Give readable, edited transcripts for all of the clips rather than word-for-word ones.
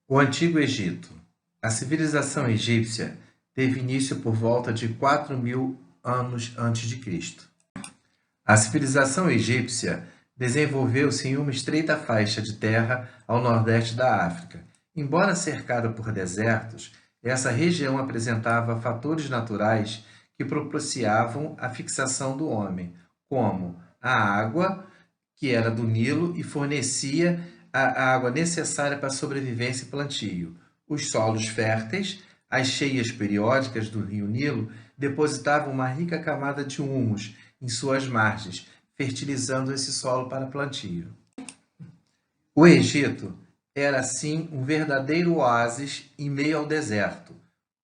O Antigo Egito. A civilização egípcia teve início por volta de 4.000 anos antes de Cristo. A civilização egípcia desenvolveu-se em uma estreita faixa de terra ao nordeste da África. Embora cercada por desertos, essa região apresentava fatores naturais que propiciavam a fixação do homem, como a água, que era do Nilo e fornecia a água necessária para a sobrevivência e plantio. Os solos férteis, as cheias periódicas do rio Nilo, depositavam uma rica camada de humus em suas margens, fertilizando esse solo para plantio. O Egito era, assim, um verdadeiro oásis em meio ao deserto.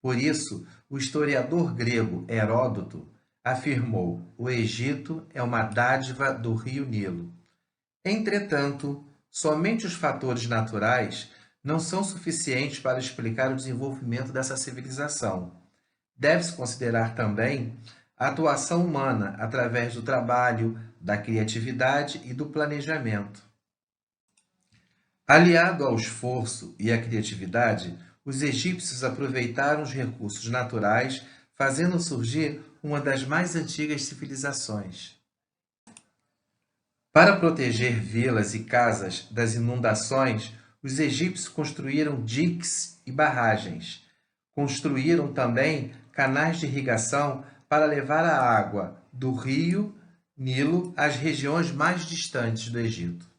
Por isso, o historiador grego Heródoto afirmou: o Egito é uma dádiva do rio Nilo. Entretanto, somente os fatores naturais não são suficientes para explicar o desenvolvimento dessa civilização. Deve-se considerar também a atuação humana através do trabalho, da criatividade e do planejamento. Aliado ao esforço e à criatividade, os egípcios aproveitaram os recursos naturais, fazendo surgir uma das mais antigas civilizações. Para proteger vilas e casas das inundações, os egípcios construíram diques e barragens. Construíram também canais de irrigação para levar a água do rio Nilo às regiões mais distantes do Egito.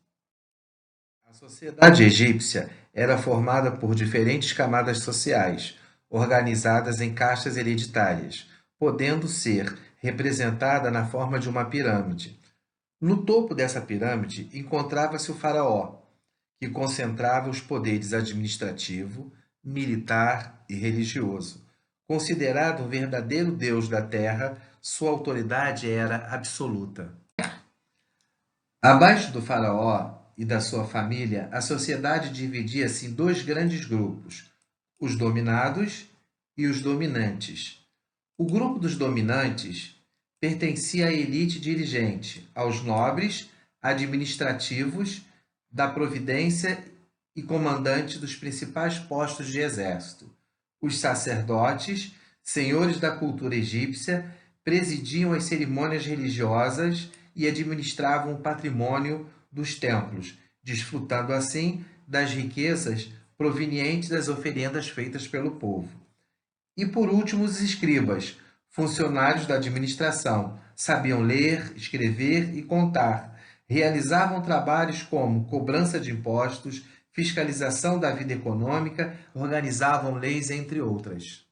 A sociedade egípcia era formada por diferentes camadas sociais, organizadas em castas hereditárias, podendo ser representada na forma de uma pirâmide. No topo dessa pirâmide encontrava-se o faraó, que concentrava os poderes administrativo, militar e religioso. Considerado um verdadeiro deus da terra, sua autoridade era absoluta. Abaixo do faraó e da sua família, a sociedade dividia-se em dois grandes grupos, os dominados e os dominantes. O grupo dos dominantes pertencia à elite dirigente, aos nobres, administrativos, da providência e comandantes dos principais postos de exército. Os sacerdotes, senhores da cultura egípcia, presidiam as cerimônias religiosas e administravam o patrimônio dos templos, desfrutando assim das riquezas provenientes das oferendas feitas pelo povo. E por último, os escribas, funcionários da administração, sabiam ler, escrever e contar, realizavam trabalhos como cobrança de impostos, fiscalização da vida econômica, organizavam leis, entre outras.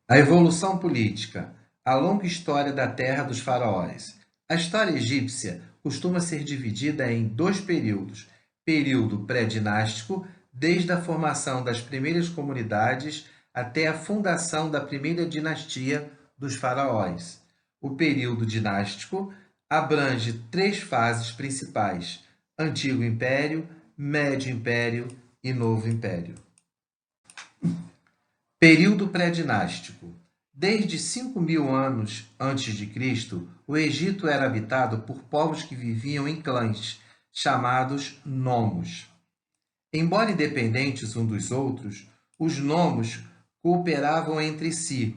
A evolução política, a longa história da terra dos faraós. A história egípcia costuma ser dividida em dois períodos: período pré-dinástico, desde a formação das primeiras comunidades até a fundação da primeira dinastia dos faraós. O período dinástico abrange três fases principais: Antigo Império, Médio Império e Novo Império. Período pré-dinástico. Desde 5.000 anos antes de Cristo, o Egito era habitado por povos que viviam em clãs, chamados nomos. Embora independentes uns dos outros, os nomos cooperavam entre si.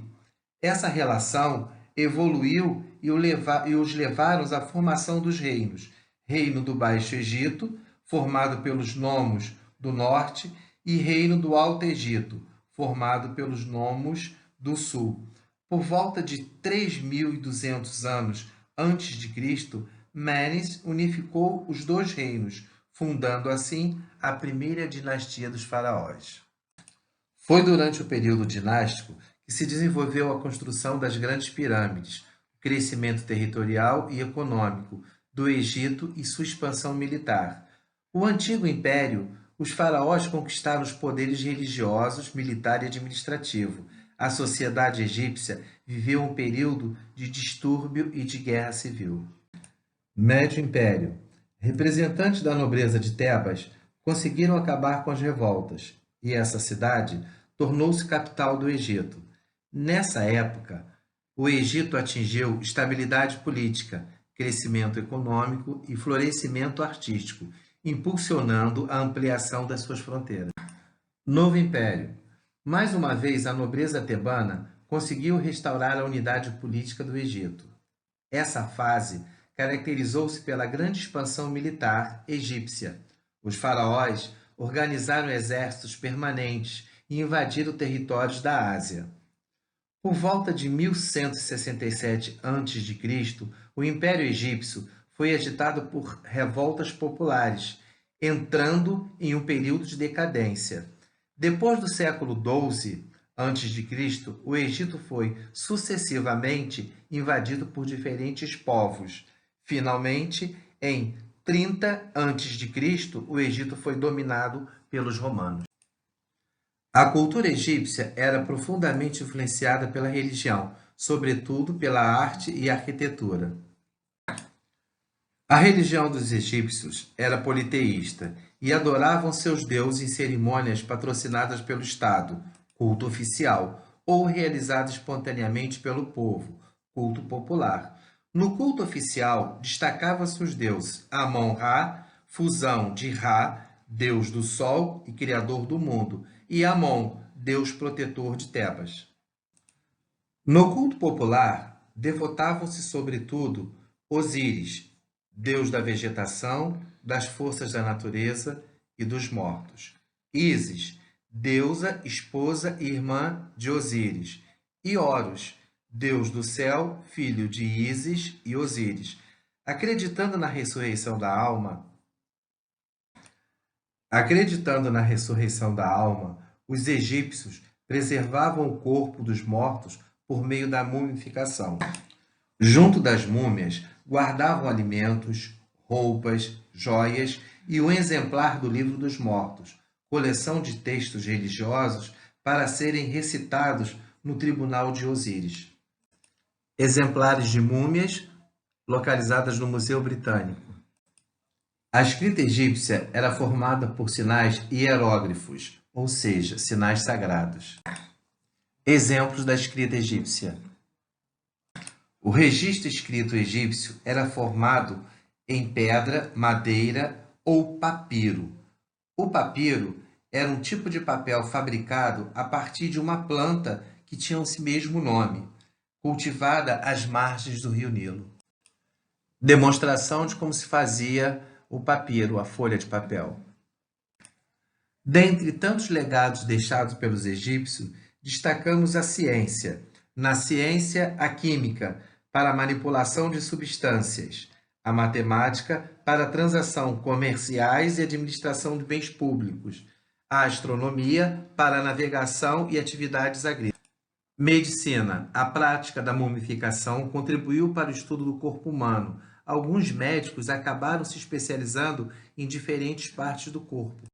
Essa relação evoluiu e os levaram à formação dos reinos: Reino do Baixo Egito, formado pelos nomos do norte, e Reino do Alto Egito, formado pelos nomos do sul. Por volta de 3.200 anos antes de Cristo, Menes unificou os dois reinos, fundando assim a primeira dinastia dos faraós. Foi durante o período dinástico que se desenvolveu a construção das grandes pirâmides, o crescimento territorial e econômico do Egito e sua expansão militar. O Antigo Império, os faraós conquistaram os poderes religiosos, militar e administrativo. A sociedade egípcia viveu um período de distúrbio e de guerra civil. Médio Império. Representantes da nobreza de Tebas conseguiram acabar com as revoltas, e essa cidade tornou-se capital do Egito. Nessa época, o Egito atingiu estabilidade política, crescimento econômico e florescimento artístico, impulsionando a ampliação das suas fronteiras. Novo Império. Mais uma vez, a nobreza tebana conseguiu restaurar a unidade política do Egito. Essa fase caracterizou-se pela grande expansão militar egípcia. Os faraós organizaram exércitos permanentes e invadiram territórios da Ásia. Por volta de 1167 a.C., o Império Egípcio foi agitado por revoltas populares, entrando em um período de decadência. Depois do século XII a.C., o Egito foi sucessivamente invadido por diferentes povos. Finalmente, em 30 a.C., o Egito foi dominado pelos romanos. A cultura egípcia era profundamente influenciada pela religião, sobretudo pela arte e arquitetura. A religião dos egípcios era politeísta e adoravam seus deuses em cerimônias patrocinadas pelo Estado, culto oficial, ou realizado espontaneamente pelo povo, culto popular. No culto oficial, destacavam-se os deuses Amon-Ra, fusão de Ra, deus do sol e criador do mundo, e Amon, deus protetor de Tebas. No culto popular, devotavam-se sobretudo Osíris, deus da vegetação, das forças da natureza e dos mortos. Ísis, deusa, esposa e irmã de Osíris. E Horus, deus do céu, filho de Ísis e Osíris. Acreditando na ressurreição da alma, os egípcios preservavam o corpo dos mortos por meio da mumificação. Junto das múmias, guardavam alimentos, roupas, joias e um exemplar do Livro dos Mortos, coleção de textos religiosos para serem recitados no tribunal de Osíris. Exemplares de múmias localizadas no Museu Britânico. A escrita egípcia era formada por sinais hieróglifos, ou seja, sinais sagrados. Exemplos da escrita egípcia. O registro escrito egípcio era formado em pedra, madeira ou papiro. O papiro era um tipo de papel fabricado a partir de uma planta que tinha esse mesmo nome, cultivada às margens do rio Nilo. Demonstração de como se fazia o papiro, a folha de papel. Dentre tantos legados deixados pelos egípcios, destacamos a ciência. Na ciência, a química, para a manipulação de substâncias, a matemática, para a transação comerciais e administração de bens públicos, a astronomia, para a navegação e atividades agrícolas. Medicina, a prática da mumificação contribuiu para o estudo do corpo humano. Alguns médicos acabaram se especializando em diferentes partes do corpo.